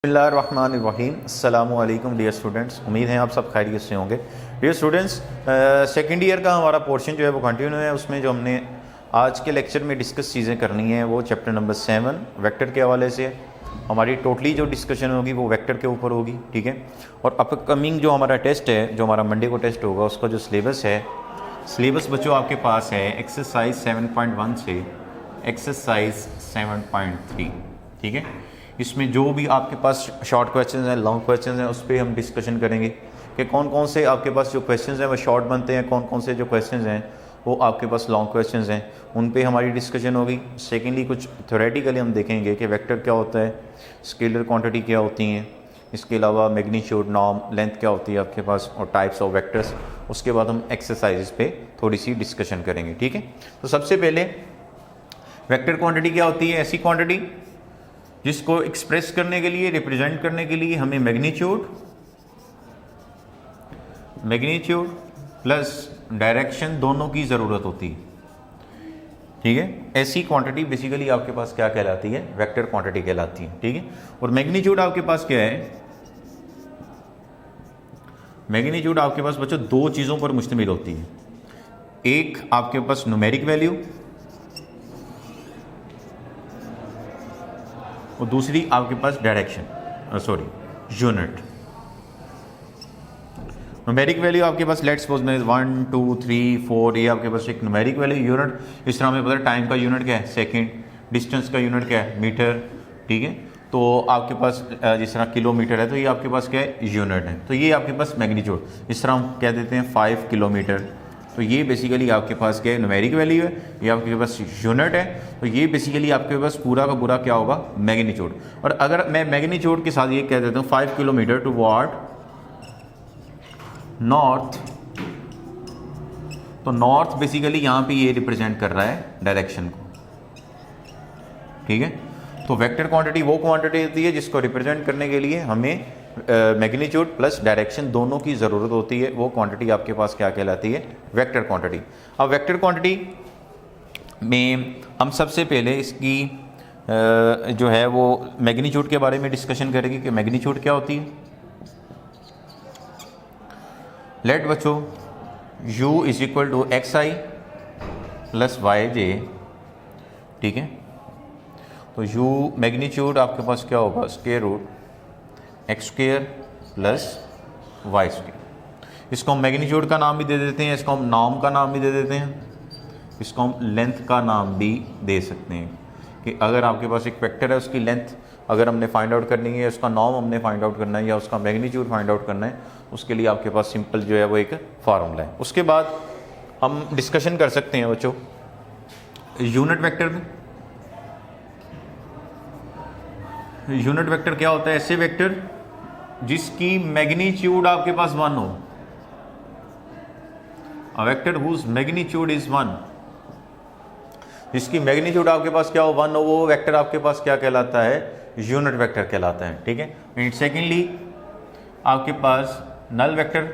बिस्मिल्लाहिर्रहमानिर्रहीम। अस्सलामु अलैकुम डियर स्टूडेंट्स, उम्मीद है आप सब खैरियत से होंगे। डियर स्टूडेंट्स, सेकेंड ईयर का हमारा पोर्शन जो है वो कंटिन्यू है। उसमें जो हमने आज के लेक्चर में डिस्कस चीज़ें करनी है वो चैप्टर नंबर 7 वेक्टर के हवाले से हमारी टोटली जो डिस्कशन होगी वो वेक्टर के ऊपर होगी, ठीक है। और अपकमिंग जो हमारा टेस्ट है, जो हमारा मंडे को टेस्ट होगा, उसका जो सिलेबस है, सिलेबस बच्चों आपके पास है एक्सरसाइज 7.1 से एक्सरसाइज 7.3, ठीक है। इसमें जो भी आपके पास शॉर्ट क्वेश्चन हैं, लॉन्ग क्वेश्चन हैं, उस पर हम डिस्कशन करेंगे कि कौन कौन से आपके पास जो क्वेश्चन हैं वो शॉर्ट बनते हैं, कौन कौन से जो क्वेश्चन हैं वो आपके पास लॉन्ग क्वेश्चन हैं, उन पे हमारी डिस्कशन होगी। सेकेंडली कुछ थ्योरेटिकली हम देखेंगे कि वेक्टर क्या होता है, स्केलर क्वांटिटी क्या होती हैं, इसके अलावा मैग्नीट्यूड, नॉर्म, लेंथ क्या होती है आपके पास, और टाइप्स ऑफ वेक्टर्स। उसके बाद हम एक्सरसाइज पे थोड़ी सी डिस्कशन करेंगे, ठीक है। तो सबसे पहले वेक्टर क्वांटिटी क्या होती है? ऐसी क्वांटिटी जिसको एक्सप्रेस करने के लिए, रिप्रेजेंट करने के लिए हमें मैग्नीट्यूड प्लस डायरेक्शन दोनों की ज़रूरत होती है, ठीक है। ऐसी क्वांटिटी बेसिकली आपके पास क्या कहलाती है? वेक्टर क्वांटिटी कहलाती है, ठीक है। और मैग्नीट्यूड आपके पास क्या है? मैग्नीट्यूड आपके पास बच्चों दो चीज़ों पर मुश्तमिल होती है। एक आपके पास न्यूमेरिक वैल्यू और दूसरी आपके पास डायरेक्शन, यूनिट। न्यूमेरिक वैल्यू आपके पास लेट्स सपोज में 1 2 3 4, ये आपके पास एक न्यूमेरिक वैल्यू। यूनिट इस तरह हमें पता है टाइम का यूनिट क्या है? सेकंड। डिस्टेंस का यूनिट क्या है? मीटर, ठीक है। तो आपके पास जिस तरह किलोमीटर है तो ये आपके पास क्या है? यूनिट है। तो ये आपके पास मैग्नीट्यूड, इस तरह हम कह देते हैं 5 किलोमीटर। तो ये बेसिकली आपके पास क्या है? न्यूमेरिक वैल्यू है। ये आपके पास यूनिट है। तो ये बेसिकली आपके पास पूरा का पूरा क्या होगा? मैग्नीट्यूड। और अगर मैं मैग्नीट्यूड के साथ ये कह देता हूँ 5 किलोमीटर टू वार्ड नॉर्थ, तो नॉर्थ बेसिकली यहाँ पे ये रिप्रेजेंट कर रहा है डायरेक्शन को, ठीक है। तो वेक्टर क्वांटिटी वो क्वांटिटी होती है जिसको रिप्रेजेंट करने के लिए हमें मैग्नीट्यूड प्लस डायरेक्शन दोनों की ज़रूरत होती है। वो क्वांटिटी आपके पास क्या कहलाती है? Vector quantity. अब वेक्टर क्वांटिटी में हम सबसे पहले इसकी जो है वो मैग्नीट्यूड के बारे में डिस्कशन करेंगे कि मैग्नीट्यूड क्या होती है। लेट बच्चों u is equal to x i plus y j, ठीक है। तो u मैग्नीट्यूड आपके पास क्या होगा? Square root x square plus y square. इसको हम मैग्नीट्यूड का नाम भी दे देते हैं, इसको हम नॉर्म का नाम भी दे देते हैं, इसको हम लेंथ का नाम भी दे सकते हैं। कि अगर आपके पास एक वेक्टर है, उसकी लेंथ अगर हमने फाइंड आउट करनी है, उसका नॉर्म हमने फाइंड आउट करना है या उसका मैग्नीट्यूड फाइंड आउट करना है, उसके लिए आपके पास सिंपल जो है वो एक फार्मूला है। उसके बाद हम डिस्कशन कर सकते हैं बच्चों यूनिट वेक्टर में। यूनिट वेक्टर क्या होता है? ऐसे वेक्टर जिसकी मैग्नीट्यूड आपके पास 1 हो, a vector whose magnitude is 1, जिसकी मैग्नीट्यूड आपके पास क्या हो? 1 हो, वो वेक्टर आपके पास क्या कहलाता है? यूनिट वेक्टर कहलाता है, ठीक है। एंड सेकेंडली आपके पास नल वेक्टर,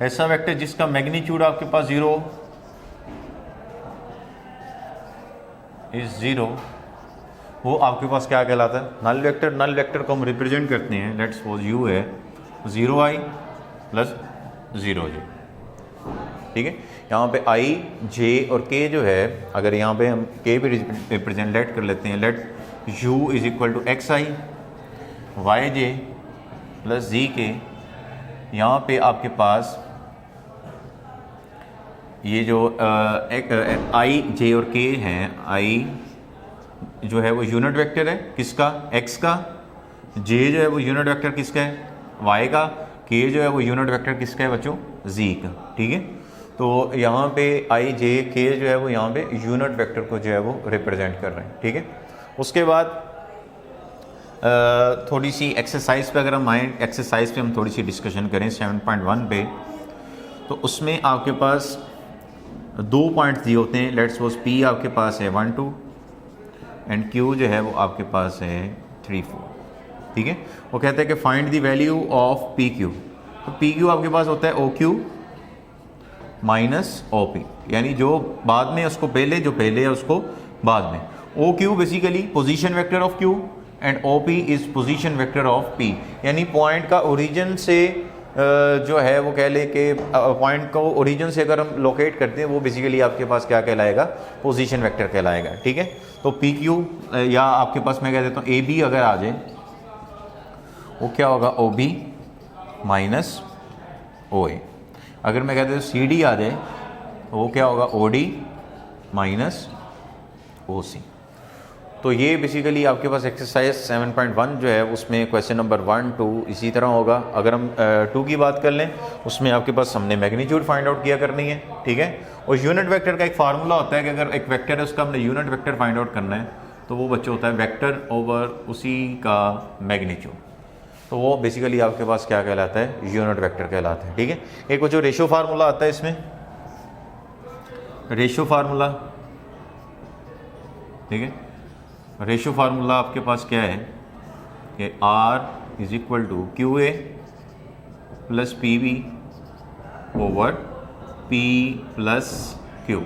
ऐसा वेक्टर जिसका मैग्नीट्यूड आपके पास 0 इज 0, वो आपके पास क्या कहलाता है? Null vector. नल वेक्टर को हम रिप्रेजेंट करते हैं, लेट्स सपोज u है 0i प्लस 0j, ठीक है। यहाँ पे i, j और k जो है, अगर यहाँ पे हम k भी रिप्रेजेंट लेट कर लेते हैं, let u is equal to x i y j plus z k. यहाँ पे आपके पास ये जो आई, जे और के हैं, आई जो है वो यूनिट वेक्टर है किसका? x का। j जो है वो यूनिट वेक्टर किसका है? y का। k जो है वो यूनिट वेक्टर किसका है बच्चों? z का, ठीक है। तो यहाँ पे i, j, k जो है वो यहाँ पे यूनिट वेक्टर को जो है वो रिप्रेजेंट कर रहे हैं, ठीक है। उसके बाद थोड़ी सी एक्सरसाइज पे अगर हम आए, एक्सरसाइज पे हम थोड़ी सी डिस्कशन करें 7.1 पे, तो उसमें आपके पास 2 पॉइंट्स दिए होते हैं। लेट्स सपोज p आपके पास है 1 2 एंड q जो है वो आपके पास है 3 4, ठीक है। वो कहते हैं कि find the value of P Q. तो पी क्यू आपके पास होता है O Q minus O P, यानी जो बाद में उसको पहले, जो पहले है उसको बाद में। O Q basically position vector of Q and O P is position vector of P, यानी पॉइंट का ओरिजिन से जो है वो कह ले कि पॉइंट को ओरिजिन से अगर हम लोकेट करते हैं वो बेसिकली आपके पास क्या कहलाएगा, पोजीशन वेक्टर कहलाएगा। ठीक है, तो पी क्यू या आपके पास मैं कह देता हूँ ए बी अगर आ जाए वो क्या होगा, ओ बी माइनस ओ ए। अगर मैं कहता हूँ सी डी आ जाए वो क्या होगा, ओ डी माइनस ओ सी। तो ये बेसिकली आपके पास एक्सरसाइज 7.1 जो है उसमें क्वेश्चन नंबर 1, 2 इसी तरह होगा। अगर हम 2 की बात कर लें उसमें आपके पास हमने मैग्नीट्यूड फाइंड आउट किया करनी है। ठीक है, और यूनिट वेक्टर का एक फार्मूला होता है कि अगर एक वेक्टर है उसका हमने यूनिट वेक्टर फाइंड आउट करना है तो वो बच्चे होता है वेक्टर ओवर उसी का मैग्नीट्यूड, तो वो बेसिकली आपके पास क्या कहलाता है, यूनिट वेक्टर कहलाता है। ठीक है, एक वो जो रेशो फार्मूला आता है इसमें, रेशो फार्मूला, ठीक है, रेशो फार्मूला आपके पास क्या है कि R is equal to Q A plus P B over P plus Q.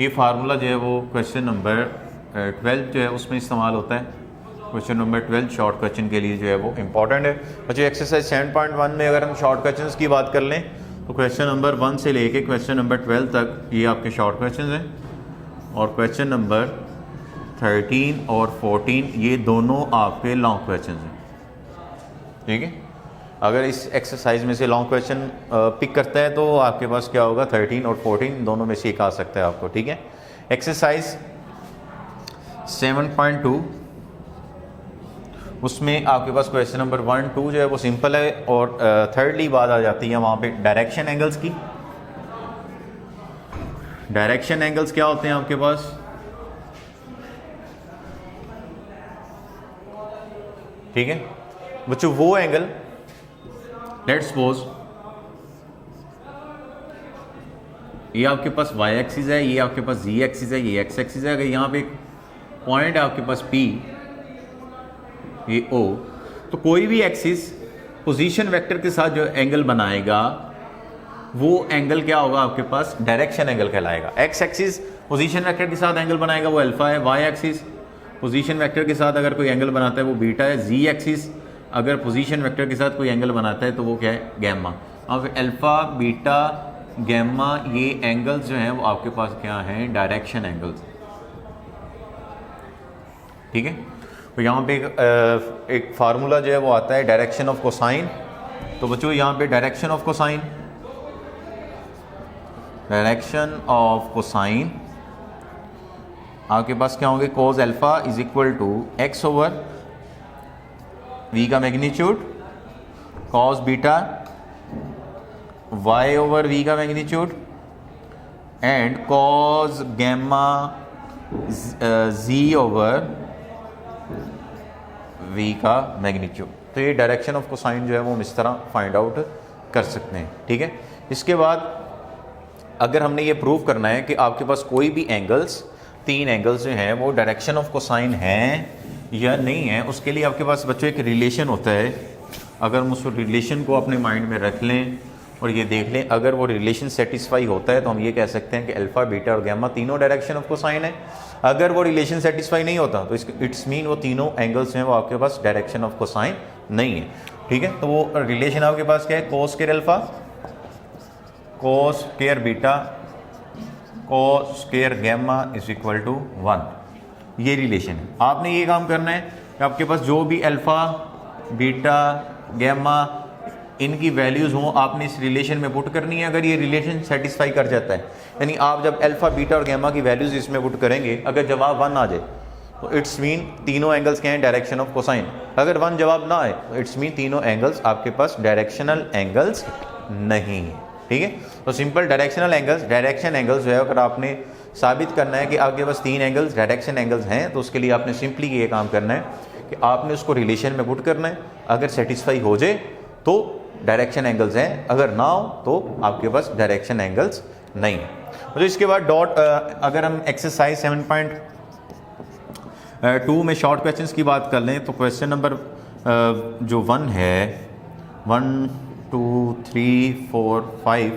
ये फार्मूला जो है वो क्वेश्चन नंबर 12 जो है उसमें इस्तेमाल होता है। क्वेश्चन नंबर 12 शॉर्ट क्वेश्चन के लिए जो है वो इम्पॉर्टेंट है। बच्चों एक्सरसाइज 7.1 में अगर हम शॉर्ट क्वेश्चन की बात कर लें तो क्वेश्चन नंबर 1 से लेके क्वेश्चन नंबर 12 तक ये आपके शॉर्ट क्वेश्चन हैं, और क्वेश्चन नंबर 13 और 14 ये दोनों आपके लॉन्ग क्वेश्चन हैं। ठीक है, अगर इस एक्सरसाइज में से लॉन्ग क्वेश्चन पिक करता है तो आपके पास क्या होगा, 13 और 14 दोनों में से एक आ सकता है आपको। ठीक है, एक्सरसाइज 7.2 उसमें आपके पास क्वेश्चन नंबर 1, 2 जो है वो सिंपल है, और थर्डली बात आ जाती है वहाँ पे डायरेक्शन एंगल्स की। डायरेक्शन एंगल्स क्या होते हैं आपके पास, ठीक है बच्चों, वो एंगल लेट्स सपोज ये आपके पास y एक्सिस है, ये आपके पास z एक्सिस है, ये x एक्सिस है। अगर यहाँ पे एक पॉइंट है आपके पास P, ये O, तो कोई भी एक्सिस पोजीशन वेक्टर के साथ जो एंगल बनाएगा वो एंगल क्या होगा आपके पास, डायरेक्शन एंगल कहलाएगा। x एक्सिस पोजीशन वेक्टर के साथ एंगल बनाएगा वो अल्फा है, y एक्सिस पोजीशन वेक्टर के साथ अगर कोई एंगल बनाता है वो बीटा है, z एक्सिस अगर पोजीशन वेक्टर के साथ कोई एंगल बनाता है तो वो क्या है, गैमा। अब अल्फा बीटा गैमा ये एंगल्स जो हैं वो आपके पास क्या हैं, डायरेक्शन एंगल्स। ठीक है, तो यहाँ पे एक फार्मूला जो है वो आता है डायरेक्शन ऑफ कोसाइन। तो बच्चों यहाँ पे direction of cosine, direction of cosine आपके पास क्या होंगे, cos alpha is equal to x over v का magnitude, cos beta y over v का magnitude, and cos gamma z over v का मैग्नीट्यूड। तो ये डायरेक्शन ऑफ कोसाइन जो है वो हम इस तरह फाइंड आउट कर सकते हैं। ठीक है, इसके बाद अगर हमने ये प्रूव करना है कि आपके पास कोई भी एंगल्स, 3 एंगल्स जो हैं वो डायरेक्शन ऑफ कोसाइन हैं या नहीं है, उसके लिए आपके पास बच्चों एक रिलेशन होता है। अगर हम उस रिलेशन को अपने माइंड में रख लें और ये देख लें, अगर वो रिलेशन सेटिस्फाई होता है तो हम ये कह सकते हैं कि अल्फा बीटा और गैमा तीनों डायरेक्शन ऑफ कोसाइन है। अगर वो रिलेशन सेटिस्फाई नहीं होता तो इट्स मीन वो तीनों एंगल्स हैं वो आपके पास डायरेक्शन ऑफ कोसाइन नहीं है। ठीक है, तो वो रिलेशन आपके पास क्या है, cos square alpha cos square beta cos square gamma is equal to 1, ये रिलेशन है। आपने ये काम करना है कि आपके पास जो भी अल्फा बीटा गैमा इनकी वैल्यूज़ हों आपने इस रिलेशन में पुट करनी है। अगर ये रिलेशन सेटिस्फाई कर जाता है, यानी आप जब अल्फा बीटा और गैमा की वैल्यूज़ इसमें पुट करेंगे, अगर जवाब 1 आ जाए तो इट्स मीन तीनों एंगल्स क्या हैं, डायरेक्शन ऑफ कोसाइन। अगर 1 जवाब ना आए तो इट्स मीन तीनों एंगल्स आपके पास डायरेक्शनल एंगल्स नहीं है। ठीक है, तो simple directional angles, direction angles जो है अगर आपने साबित करना है कि आपके पास 3 एंगल्स डायरेक्शन एंगल्स हैं तो उसके लिए आपने सिंपली ये काम करना है कि आपने उसको रिलेशन में पुट करना है। अगर सेटिस्फाई हो जाए तो डायरेक्शन एंगल्स हैं, अगर ना हो तो आपके पास डायरेक्शन एंगल्स नहीं है। तो इसके बाद डॉट, अगर हम एक्सरसाइज 7.2 में शॉर्ट क्वेश्चंस की बात कर लें तो क्वेश्चन नंबर जो 1 है, 1 2 3 4 5,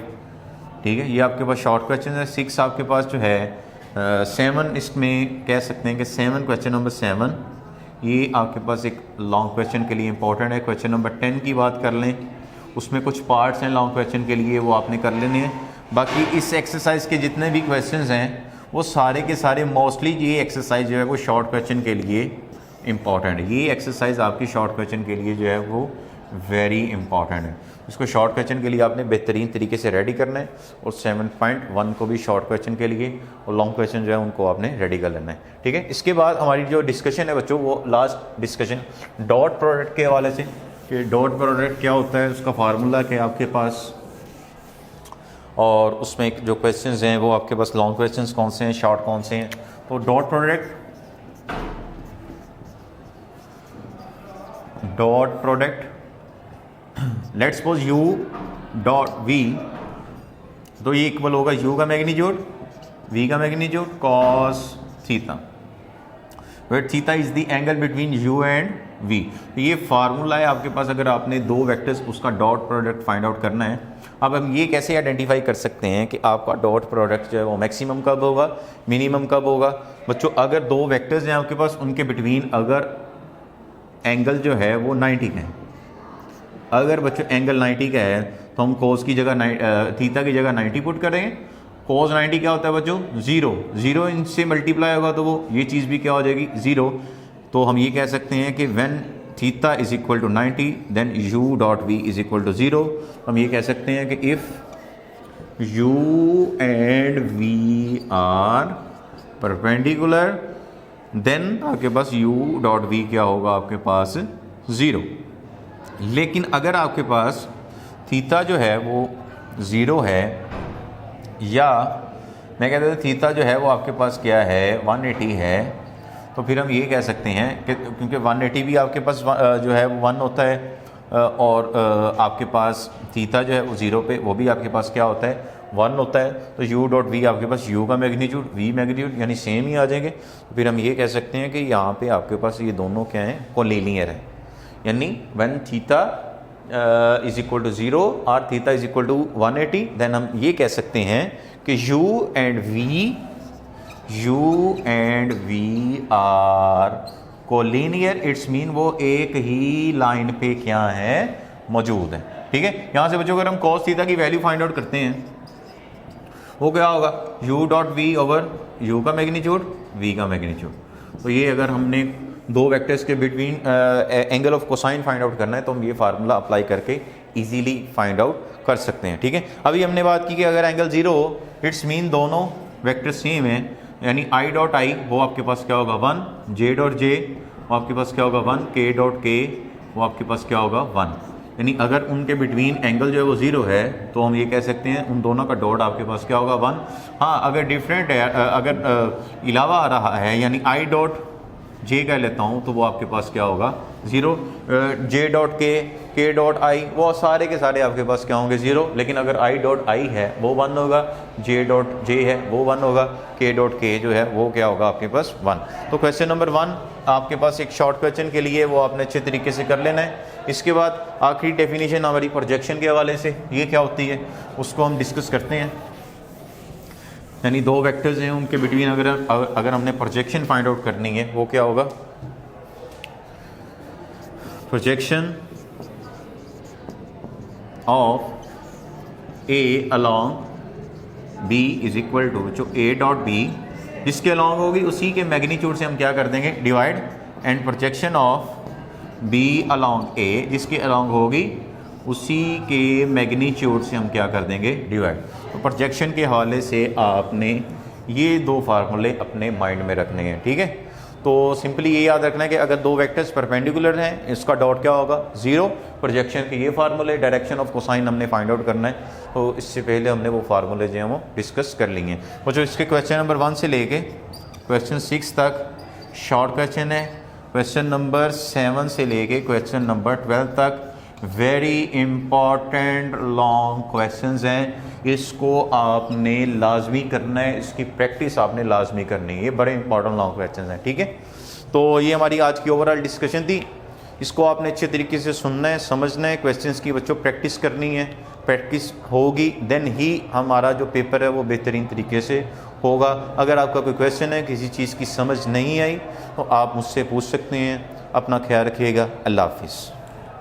ठीक है, ये आपके पास शॉर्ट क्वेश्चन है। 6 आपके पास जो है 7 इसमें कह सकते हैं कि 7 क्वेश्चन नंबर 7 ये आपके पास एक लॉन्ग क्वेश्चन के लिए इंपॉर्टेंट है। क्वेश्चन नंबर 10 की बात कर लें, उसमें कुछ पार्ट्स हैं लॉन्ग क्वेश्चन के लिए, वो आपने कर लेने हैं। बाकी इस एक्सरसाइज के जितने भी क्वेश्चंस हैं वो सारे के सारे मोस्टली ये एक्सरसाइज जो है वो शॉर्ट क्वेश्चन के लिए इंपॉर्टेंट है। ये एक्सरसाइज आपकी शॉर्ट क्वेश्चन के लिए जो है वो वेरी इंपॉर्टेंट है। इसको शॉर्ट क्वेश्चन के लिए आपने बेहतरीन तरीके से रेडी करना है, और 7.1 को भी शॉर्ट क्वेश्चन के लिए, और लॉन्ग क्वेश्चन जो है उनको आपने रेडी कर लेना है। ठीक है, इसके बाद हमारी जो डिस्कशन है बच्चों, वो लास्ट डिस्कशन डॉट प्रोडक्ट के हवाले से, कि डॉट प्रोडक्ट क्या होता है, उसका फार्मूला क्या है आपके पास, और उसमें जो क्वेश्चंस हैं वो आपके पास लॉन्ग क्वेश्चंस कौन से हैं, शॉर्ट कौन से हैं। तो dot product let's suppose u dot v, तो ये इक्वल होगा u का मैग्नीट्यूड v का magnitude cos theta, where theta is the angle between u and v। तो ये फार्मूला है आपके पास। अगर आपने दो वेक्टर्स उसका डॉट प्रोडक्ट फाइंड आउट करना है, अब हम ये कैसे आइडेंटिफाई कर सकते हैं कि आपका डॉट प्रोडक्ट जो है वो मैक्सिमम कब होगा, मिनिमम कब होगा। बच्चों अगर दो वेक्टर्स हैं आपके पास, उनके बिटवीन अगर एंगल जो है वो 90 का है, अगर बच्चों एंगल 90 का है तो हम कोस की जगह थीटा की जगह 90 पुट करेंगे। कोस 90 क्या होता है बच्चों, 0 इनसे मल्टीप्लाई होगा तो वो ये चीज़ भी क्या हो जाएगी, 0। तो हम ये कह सकते हैं कि when theta is equal to 90 then u dot v is equal to 0। हम ये कह सकते हैं कि if u and v are perpendicular then आपके पास u डॉट v क्या होगा आपके पास, 0। लेकिन अगर आपके पास थीटा जो है वो 0 है, या मैं कहता हूँ थीटा जो है वो आपके पास क्या है 180 है, तो फिर हम ये कह सकते हैं कि क्योंकि 180 भी आपके पास जो है वो 1 होता है, और आपके पास थीटा जो है वो 0 पे वो भी आपके पास क्या होता है 1 होता है। तो u डॉट v आपके पास u का मैग्नीट्यूड v मैग्नीट्यूड यानी सेम ही आ जाएंगे। तो फिर हम ये कह सकते हैं कि यहाँ पे आपके पास ये दोनों क्या हैं, कोलिनियर है, यानी when theta is equal to 0 और theta is equal to 180 then हम ये कह सकते हैं कि u and v are collinear, it's mean वो एक ही लाइन पे क्या है, मौजूद है। ठीक है, यहाँ से बच्चों अगर हम cos थीटा की वैल्यू फाइंड आउट करते हैं वो क्या होगा, u dot v over u का मैग्नीट्यूड v का मैग्नीट्यूड। तो ये अगर हमने दो वेक्टर्स के between angle of cosine find out करना है तो हम ये फार्मूला अप्लाई करके इजीली फाइंड आउट कर सकते हैं। ठीक है, अभी हमने बात की कि अगर एंगल 0 हो, इट्स मीन दोनों वेक्टर सेम है, यानी i डॉट i वो आपके पास क्या होगा 1, j डॉट j वो आपके पास क्या होगा 1, k डॉट k वो आपके पास क्या होगा 1। यानी अगर उनके बिटवीन एंगल जो है वो 0 है तो हम ये कह सकते हैं उन दोनों का डॉट आपके पास क्या होगा 1। हाँ, अगर डिफरेंट है, अगर इलावा आ रहा है, यानी i डॉट j कह लेता हूँ, तो वो आपके पास क्या होगा 0। j dot k dot i वो सारे के सारे आपके पास क्या होंगे 0। लेकिन अगर i डॉट i है वो 1 होगा, j डॉट j है वो 1 होगा, k डॉट k जो है वो क्या होगा आपके पास 1। तो क्वेश्चन नंबर 1 आपके पास एक शॉर्ट क्वेश्चन के लिए वो आपने अच्छे तरीके से कर लेना है। इसके बाद आखिरी डेफिनेशन हमारी प्रोजेक्शन के हवाले से, ये क्या होती है उसको हम डिस्कस करते हैं। यानी दो वेक्टर्स हैं, उनके बिटवीन अगर हमने प्रोजेक्शन फाइंड आउट करनी है वो क्या होगा, projection of A along B is equal to जो ए डॉट बी जिसके अलॉन्ग होगी उसी के मैग्नीट्यूड से हम क्या कर देंगे divide, and projection of B along A जिसके अलॉन्ग होगी उसी के मैग्नीट्यूड से हम क्या कर देंगे डिवाइड। तो प्रोजेक्शन के हवाले से आपने ये दो फार्मूले अपने माइंड में रखने हैं। ठीक है, तो सिंपली ये याद रखना है कि अगर दो वेक्टर्स परपेंडिकुलर हैं इसका डॉट क्या होगा 0। प्रोजेक्शन के ये फार्मूले, डायरेक्शन ऑफ कोसाइन हमने फाइंड आउट करना है, तो इससे पहले हमने वो फार्मूले जो हैं वो डिस्कस कर लिए हैं। वो जो इसके क्वेश्चन नंबर 1 से लेके क्वेश्चन 6 तक शॉर्ट क्वेश्चन है, क्वेश्चन नंबर 7 से लेके क्वेश्चन नंबर 12 तक वेरी इंपॉर्टेंट लॉन्ग क्वेश्चंस हैं। इसको आपने लाजमी करना है, इसकी प्रैक्टिस आपने लाजमी करनी है, ये बड़े इंपॉर्टेंट लॉन्ग क्वेश्चंस हैं। ठीक है, तो ये हमारी आज की ओवरऑल डिस्कशन थी। इसको आपने अच्छे तरीके से सुनना है, समझना है, क्वेश्चंस की बच्चों प्रैक्टिस करनी है। प्रैक्टिस होगी देन ही हमारा जो पेपर है वो बेहतरीन तरीके से होगा। अगर आपका कोई क्वेश्चन है, किसी चीज़ की समझ नहीं आई तो आप मुझसे पूछ सकते हैं। अपना ख्याल रखिएगा। अल्लाह हाफिज़।